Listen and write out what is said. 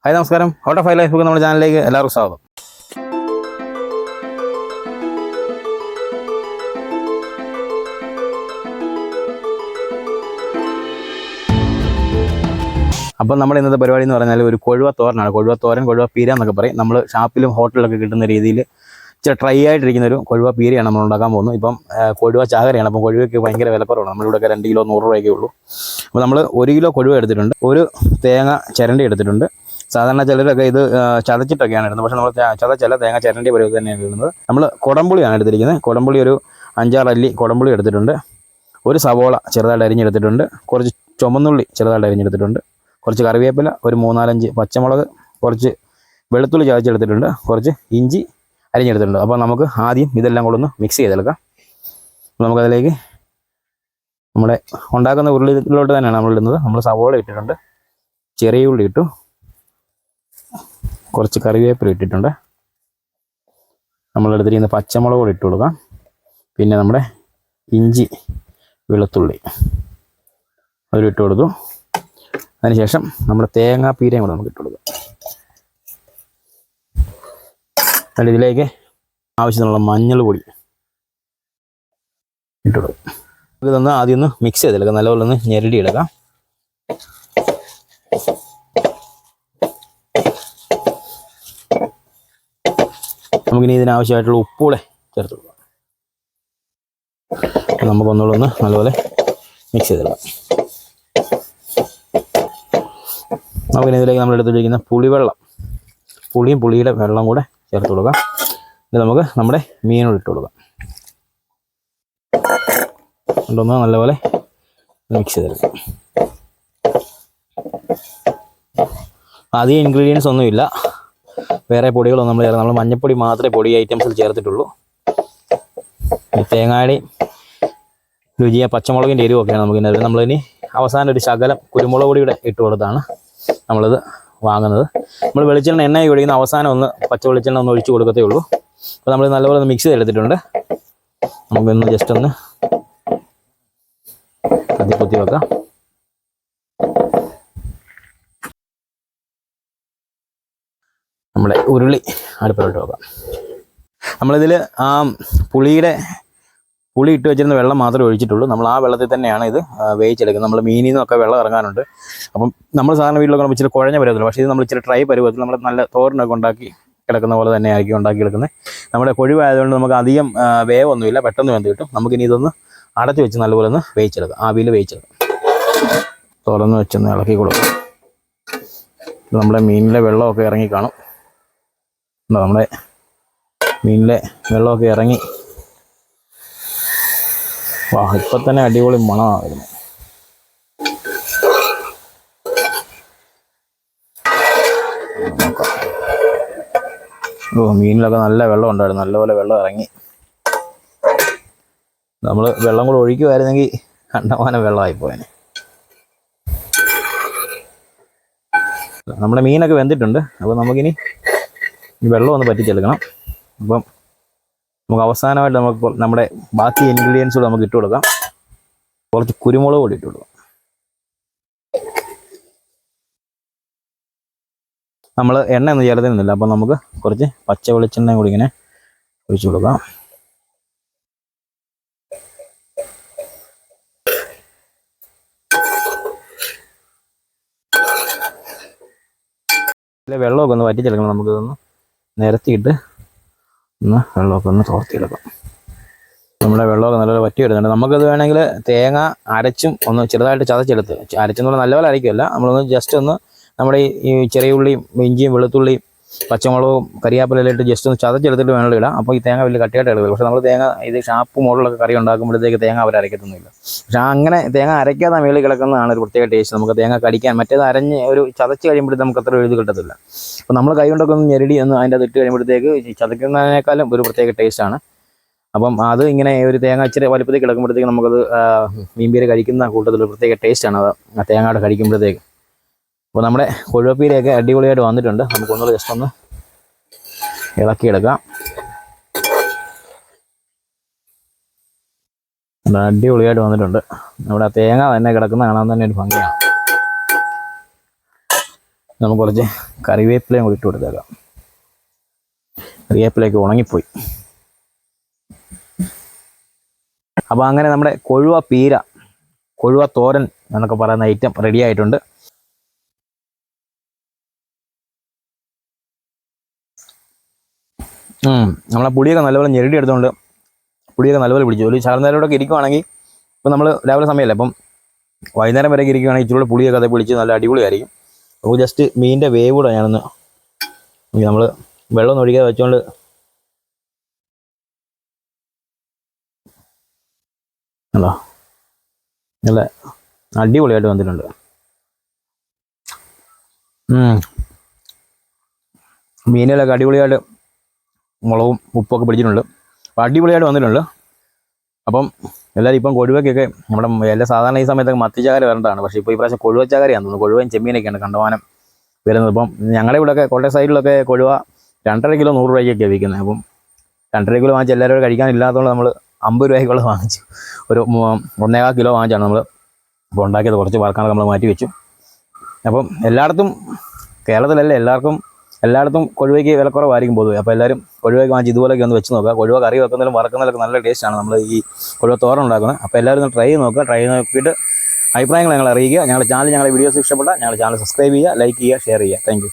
Hi നമസ്കാരം. Out of life നമ്മുടെ ചാനലിലേക്ക് എല്ലാവർക്കും സ്വാഗതം. അപ്പം നമ്മുടെ ഇന്നത്തെ പരിപാടി എന്ന് പറഞ്ഞാൽ ഒരു കൊഴുവ തോരനാണ്. കൊഴുവ തോരൻ, കൊഴുവ പീര എന്നൊക്കെ പറയും. നമ്മൾ ഷാപ്പിലും ഹോട്ടലിലൊക്കെ കിട്ടുന്ന രീതിയിൽ ഡ്രൈ ആയിട്ടിരിക്കുന്നൊരു കൊഴുവ പീരയാണ് നമ്മൾ ഉണ്ടാക്കാൻ പോകുന്നത്. ഇപ്പം കൊഴുവ ചാകരയാണ്. അപ്പം കൊഴുവയ്ക്ക് ഭയങ്കര വിലക്കുറവാണ്. നമ്മളിവിടെയൊക്കെ 2 കിലോ 100 രൂപയൊക്കെ ഉള്ളൂ. അപ്പോൾ നമ്മൾ 1 കിലോ കൊഴുവ എടുത്തിട്ടുണ്ട്, ഒരു തേങ്ങ ചിരണ്ടി എടുത്തിട്ടുണ്ട്. സാധാരണ ചിലരൊക്കെ ഇത് ചതച്ചിട്ടൊക്കെയാണ് ഇടുന്നത്, പക്ഷേ നമ്മൾ ചതച്ചല്ല, തേങ്ങ ചിരണ്ടി പരുവത്തിൽ തന്നെയാണ് ഇടുന്നത്. നമ്മൾ കുടംപുളിയാണ് എടുത്തിരിക്കുന്നത്. കുടംപുളി ഒരു 5-6 അല്ലി കുടംപുളി എടുത്തിട്ടുണ്ട്. ഒരു സവോള ചെറുതായിട്ട് അരിഞ്ഞെടുത്തിട്ടുണ്ട്. കുറച്ച് ചുമന്നുള്ളി ചെറുതായിട്ട് അരിഞ്ഞെടുത്തിട്ടുണ്ട്. കുറച്ച് കറിവേപ്പില, ഒരു 3-4 പച്ചമുളക്, കുറച്ച് വെളുത്തുള്ളി ചതച്ചെടുത്തിട്ടുണ്ട്, കുറച്ച് ഇഞ്ചി അരിഞ്ഞെടുത്തിട്ടുണ്ട്. അപ്പോൾ നമുക്ക് ആദ്യം ഇതെല്ലാം കൂടെ ഒന്ന് മിക്സ് ചെയ്തെടുക്കാം. നമുക്കതിലേക്ക് നമ്മുടെ ഉണ്ടാക്കുന്ന ഉരുളിയിലോട്ട് തന്നെയാണ് നമ്മൾ ഇടുന്നത്. നമ്മൾ സവോള ഇട്ടിട്ടുണ്ട്, ചെറിയ ഉള്ളി ഇട്ടു, കുറച്ച് കറിവേപ്പില ഇട്ടിട്ടുണ്ട്. നമ്മളെടുത്തിരിക്കുന്ന പച്ചമുളക് കൂടി ഇട്ട് കൊടുക്കാം. പിന്നെ നമ്മുടെ ഇഞ്ചി വെളുത്തുള്ളി അതിൽ ഇട്ട് കൊടുത്തു. അതിനുശേഷം നമ്മുടെ തേങ്ങാപ്പീരയും കൂടെ നമുക്ക് ഇട്ട് കൊടുക്കാം. എന്നിട്ട് ഇതിലേക്ക് ആവശ്യത്തിനുള്ള മഞ്ഞൾ പൊടി ഇട്ട് കൊടുക്കും. ഇതൊന്ന് ആദ്യം ഒന്ന് മിക്സ് ചെയ്തെടുക്കാം, നല്ലപോലെ ഒന്ന് ഞെരടി എടുക്കാം. നമുക്കിനി ഇതിനാവശ്യമായിട്ടുള്ള ഉപ്പൂടെ ചേർത്ത് കൊടുക്കാം. നമുക്കൊന്നുകൂടെ നല്ലപോലെ മിക്സ് ചെയ്തെടുക്കാം. നമുക്കിനി ഇതിലേക്ക് നമ്മൾ എടുത്തിരിക്കുന്ന പുളിവെള്ളം, പുളിയുടെ വെള്ളം കൂടെ ചേർത്ത് കൊടുക്കാം. ഇത് നമുക്ക് നമ്മുടെ മീനോട് ഇട്ട് കൊടുക്കാം. കൊണ്ടൊന്ന് നല്ലപോലെ മിക്സ് ചെയ്തെടുക്കാം. അധികം ഇൻഗ്രീഡിയൻസ് ഒന്നുമില്ല, വേറെ പൊടികളൊന്നും നമ്മൾ ചേർത്ത്, നമ്മൾ മഞ്ഞൾപ്പൊടി മാത്രമേ പൊടി ഐറ്റംസിൽ ചേർത്തിട്ടുള്ളൂ. തേങ്ങായുടെയും രുചിയ പച്ചമുളകിൻ്റെ എരിവൊക്കെയാണ് നമുക്കിതിനകത്ത്. നമ്മളിനി അവസാനം ഒരു ശകലം കുരുമുളക് പൊടിയുടെ ഇട്ട് കൊടുത്താണ് നമ്മളിത് വാങ്ങുന്നത്. നമ്മൾ വെളിച്ചെണ്ണ എണ്ണ ഒഴിക്കുന്ന അവസാനം ഒന്ന് പച്ച വെളിച്ചെണ്ണ ഒന്ന് ഒഴിച്ച് കൊടുക്കത്തേ ഉള്ളൂ. അപ്പോൾ നമ്മൾ നല്ലപോലെ ഒന്ന് മിക്സ് ചെയ്തെടുത്തിട്ടുണ്ട്. നമുക്കൊന്ന് ജസ്റ്റ് ഒന്ന് കുത്തി വെക്കാം. നമ്മുടെ ഉരുളി അടുപ്പിലോട്ട് വെക്കാം. നമ്മളിതിൽ ആ പുളി ഇട്ട് വെച്ചിരുന്ന വെള്ളം മാത്രമേ ഒഴിച്ചിട്ടുള്ളൂ. നമ്മൾ ആ വെള്ളത്തിൽ തന്നെയാണ് ഇത് വേവിച്ചെടുക്കുന്നത്. നമ്മൾ മീനിൽ നിന്നൊക്കെ വെള്ളം ഇറങ്ങാനുണ്ട്. അപ്പം നമ്മൾ സാധാരണ വീട്ടിലൊക്കെ ഇച്ചിരി കുഴഞ്ഞ പരുവത്തില്ല, പക്ഷേ ഇത് നമ്മൾ ഇച്ചിരി ഡ്രൈ പരുവത്തിൽ നമ്മൾ നല്ല തോരനൊക്കെ ഉണ്ടാക്കി കിടക്കുന്ന പോലെ തന്നെ ആയിരിക്കും ഉണ്ടാക്കിയെടുക്കുന്നത്. നമ്മുടെ കൊഴുവായതുകൊണ്ട് നമുക്ക് അധികം വേവൊന്നുമില്ല, പെട്ടെന്ന് വെന്ത് കിട്ടും. നമുക്കിനി ഇതൊന്ന് അടച്ച് വെച്ച് നല്ലപോലെ ഒന്ന് വേവിച്ചെടുക്കാം, ആവിയിൽ വേവിച്ചെടുക്കാം. തുറന്ന് വെച്ചൊന്ന് ഇളക്കി കൊടുക്കാം. നമ്മുടെ മീനിലെ വെള്ളമൊക്കെ ഇറങ്ങി കാണും. നമ്മുടെ മീനിലെ വെള്ളമൊക്കെ ഇറങ്ങി, വാ, ഇപ്പം തന്നെ അടിപൊളി മണമാണ് വരുന്നത്. മീനിലൊക്കെ നല്ല വെള്ളം ഉണ്ടായിരുന്നു, നല്ലപോലെ വെള്ളം ഇറങ്ങി. നമ്മൾ വെള്ളം കൂടെ ഒഴിക്കുമായിരുന്നെങ്കിൽ കണ്ടമാനം വെള്ളമായിപ്പോയേനെ. നമ്മുടെ മീനൊക്കെ വെന്തിട്ടുണ്ട്. അപ്പോൾ നമുക്കിനി വെള്ളം ഒന്ന് പറ്റിച്ചെടുക്കണം. അപ്പം നമുക്ക് അവസാനമായിട്ട് നമുക്ക് നമ്മുടെ ബാക്കി ഇൻഗ്രീഡിയൻസ് കൂടെ നമുക്ക് ഇട്ട് കൊടുക്കാം. കുറച്ച് കുരുമുളക് പൊടി ഇട്ട് കൊടുക്കാം. നമ്മൾ എണ്ണ ഒന്നും ചേർത്തിരുന്നില്ല, അപ്പം നമുക്ക് കുറച്ച് പച്ച വെളിച്ചെണ്ണ കൂടി ഇങ്ങനെ ഒഴിച്ചു കൊടുക്കാം. വെള്ളമൊക്കെ ഒന്ന് വറ്റിച്ചെടുക്കണം. നമുക്കിതൊന്ന് നിരത്തിയിട്ട് വെള്ളമൊക്കെ ഒന്ന് തോർത്തിയെടുക്കാം. നമ്മുടെ വെള്ളമൊക്കെ നല്ലപോലെ വറ്റി എടുക്കുന്നുണ്ട്. നമുക്കത് വേണമെങ്കിൽ തേങ്ങ അരച്ചും ഒന്ന് ചെറുതായിട്ട് ചതച്ചെടുത്ത്, അരച്ചെന്നുള്ള നല്ലപോലെ അരയ്ക്കില്ല, നമ്മളൊന്ന് ജസ്റ്റ് ഒന്ന് നമ്മുടെ ഈ ചെറിയ ഉള്ളിയും ഇഞ്ചിയും വെളുത്തുള്ളിയും പച്ചമുളകും കരിയാപ്പിലയിട്ട് ജസ്റ്റ് ഒന്ന് ചതച്ചെടുത്തിട്ട് വേണം ഇടാം. അപ്പോൾ ഈ തേങ്ങ വലിയ കട്ടിയായിട്ട് എടുക്കുക. പക്ഷേ നമ്മൾ തേങ്ങ ഇത് ഷാപ്പ് മോഡലൊക്കെ കറി ഉണ്ടാക്കുമ്പോഴത്തേക്ക് തേങ്ങ അവർ അരയ്ക്കത്തൊന്നുമില്ല. പക്ഷേ അങ്ങനെ തേങ്ങ അരയ്ക്കാതെ മേളിൽ കിടക്കുന്നതാണ് ഒരു പ്രത്യേക ടേസ്റ്റ്. നമുക്ക് തേങ്ങ കടിക്കാൻ, മറ്റേത് അരഞ്ഞ് ഒരു ചതച്ച് കഴിയുമ്പോഴത്തേക്ക് നമുക്ക് അത്ര എഴുതി കിട്ടത്തില്ല. അപ്പോൾ നമ്മൾ കൈ കൊണ്ടൊക്കെ ഒന്ന് ഞെരടി ഒന്ന് അതിൻ്റെ അത് ഇട്ട് കഴിയുമ്പോഴത്തേക്ക് ചതക്കുന്നതിനേക്കാളും ഒരു പ്രത്യേക ടേസ്റ്റാണ്. അപ്പം അത് ഇങ്ങനെ ഒരു തേങ്ങ ഇച്ചിരി വലുപ്പത്തിൽ കിടക്കുമ്പോഴത്തേക്ക് നമുക്കത് മീൻപീര കഴിക്കുന്ന കൂട്ടത്തിൽ ഒരു പ്രത്യേക ടേസ്റ്റാണ് അത് ആ തേങ്ങയുടെ കഴിക്കുമ്പോഴത്തേക്ക്. അപ്പോൾ നമ്മുടെ കൊഴുവപ്പീരയൊക്കെ അടിപൊളിയായിട്ട് വന്നിട്ടുണ്ട്. നമുക്കൊന്നുകൂടെ ജസ്റ്റ് ഒന്ന് ഇളക്കിയെടുക്കാം. അടിപൊളിയായിട്ട് വന്നിട്ടുണ്ട്. നമ്മുടെ തേങ്ങ തന്നെ കിടക്കുന്ന കാണാൻ തന്നെ ഒരു ഭംഗിയാണ്. നമുക്ക് കുറച്ച് കറിവേപ്പിലയും കൂടി ഇട്ട് കൊടുത്തേക്കാം. കറിവേപ്പിലയൊക്കെ ഉണങ്ങിപ്പോയി. അപ്പോൾ അങ്ങനെ നമ്മുടെ കൊഴുവ പീര, കൊഴുവ തോരൻ എന്നൊക്കെ പറയുന്ന ഐറ്റം റെഡി ആയിട്ടുണ്ട്. നമ്മളെ പുളിയൊക്കെ നല്ലപോലെ ഞെരടി എടുത്തുകൊണ്ട് പുളിയൊക്കെ നല്ലപോലെ പിടിച്ചു. ഒരു ശകലനേരോടൊക്കെ ഇരിക്കുവാണെങ്കിൽ ഇപ്പം നമ്മൾ രാവിലെ സമയമല്ല, അപ്പം വൈകുന്നേരം വരെയൊക്കെ ഇരിക്കുകയാണെങ്കിൽ ഇച്ചിരി പുളിയൊക്കെ അത് പിടിച്ച് നല്ല അടിപൊളിയായിരിക്കും. അപ്പോൾ ജസ്റ്റ് മീനിൻ്റെ വേവ് കൂടെ ഞാനൊന്ന് നമ്മൾ വെള്ളമൊന്നും ഒഴിക്കാതെ വെച്ചുകൊണ്ട് അല്ലോ നല്ല അടിപൊളിയായിട്ട് വന്നിട്ടുണ്ട്. മീനിലൊക്കെ അടിപൊളിയായിട്ട് മുളകും ഉപ്പൊക്കെ പിടിച്ചിട്ടുണ്ട്. അപ്പോൾ അടിപൊളിയായിട്ട് വന്നിട്ടുണ്ട്. അപ്പം എല്ലാവരും ഇപ്പം കൊഴുവയ്ക്കൊക്കെ നമ്മുടെ എല്ലാ സാധാരണ ഈ സമയത്തൊക്കെ മത്തിച്ചാകര വരേണ്ടതാണ്. പക്ഷേ ഇപ്പോൾ ഈ പ്രാവശ്യം കൊഴുവച്ചാകരയാണെന്ന് തോന്നുന്നു. കൊഴുവയും ചെമ്മീനൊക്കെയാണ് കണ്ടമാനം വരുന്നത്. ഇപ്പം ഞങ്ങളുടെ ഇവിടെയൊക്കെ കോട്ടയം സൈഡിലൊക്കെ കൊഴുവ 2.5 കിലോ 100 രൂപയ്ക്കൊക്കെയാണ് വിൽക്കുന്നത്. അപ്പം 2.5 കിലോ വാങ്ങിച്ച് എല്ലാവരും കഴിക്കാനില്ലാത്തതുകൊണ്ട് നമ്മൾ 50 രൂപയ്ക്കുള്ള വാങ്ങിച്ചു. ഒരു 1.25 കിലോ വാങ്ങിച്ചാണ് നമ്മൾ അപ്പോൾ ഉണ്ടാക്കിയത്. കുറച്ച് വറക്കാനൊക്കെ നമ്മൾ മാറ്റി വെച്ചു. അപ്പം എല്ലായിടത്തും കേരളത്തിലല്ല എല്ലായിടത്തും കൊഴുവയ്ക്ക് വിലക്കുറവായിരിക്കും പൊതുവെ. അപ്പോൾ എല്ലാവരും കൊഴുവയ്ക്ക് വാങ്ങിച്ച് ഇതുപോലെയൊക്കെ ഒന്ന് വെച്ച് നോക്കുക. കൊഴുവ കറി വെക്കുന്നതിലും വറക്കുന്നതിലൊക്കെ നല്ല ടേസ്റ്റാണ് നമ്മൾ ഈ കൊഴുവ തോരൻ ഉണ്ടാക്കുന്നത്. അപ്പോൾ എല്ലാവരും ഒന്ന് ട്രൈ ചെയ്ത് നോക്കുക. ട്രൈ ചെയ്ത് നോക്കിയിട്ട് അഭിപ്രായങ്ങൾ ഞങ്ങൾ അറിയിക്കുക. ഞങ്ങളുടെ വീഡിയോസ് ഇഷ്ടപ്പെട്ടാൽ ഞങ്ങളുടെ ചാനൽ സബ്സ്ക്രൈബ് ചെയ്യുക, ലൈക്ക് ചെയ്യുക, ഷെയർ ചെയ്യുക. Thank you.